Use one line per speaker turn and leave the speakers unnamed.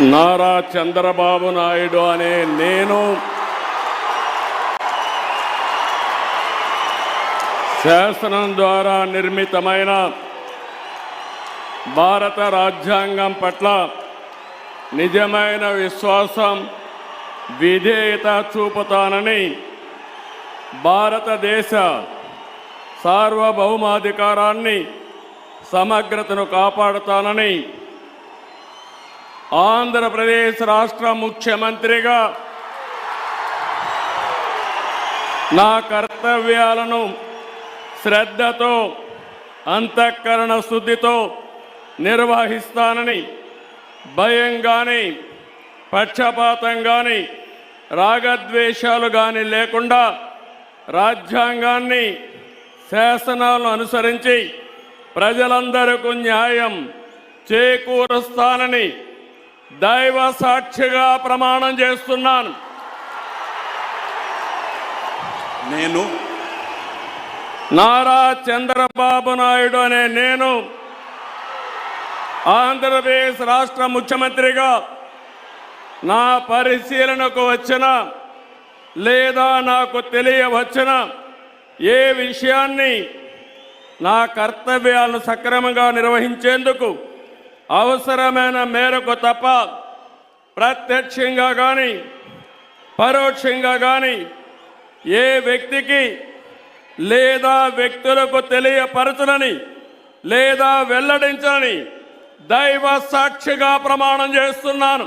నారా చంద్రబాబు నాయుడు అనే నేను శాసనం ద్వారా నిర్మితమైన భారత రాజ్యాంగం పట్ల నిజమైన విశ్వాసం, విధేయత చూపుతానని, భారతదేశ సార్వభౌమాధికారాన్ని, సమగ్రతను కాపాడుతానని ఆంధ్రప్రదేశ్ రాష్ట్ర ముఖ్యమంత్రిగా నా కర్తవ్యాలను శ్రద్ధతో, అంతఃకరణ శుద్ధితో నిర్వహిస్తానని, భయం కానీ, పక్షపాతం కానీ, రాగద్వేషాలు కానీ లేకుండా రాజ్యాంగాన్ని, శాసనాలను అనుసరించి ప్రజలందరికీ న్యాయం చేకూరుస్తానని దైవ సాక్షిగా ప్రమాణం చేస్తున్నాను.
నేను
నారా చంద్రబాబు నాయుడు అనే నేను ఆంధ్రప్రదేశ్ రాష్ట్ర ముఖ్యమంత్రిగా నా పరిశీలనకు వచ్చిన లేదా నాకు తెలియవచ్చిన ఏ విషయాన్ని నా కర్తవ్యాలను సక్రమంగా నిర్వహించేందుకు అవసరమైన మేరకు తప్ప ప్రత్యక్షంగా కానీ పరోక్షంగా కానీ ఏ వ్యక్తికి లేదా వ్యక్తులకు తెలియపరచనని లేదా వెల్లడించని దైవ సాక్షిగా ప్రమాణం చేస్తున్నాను.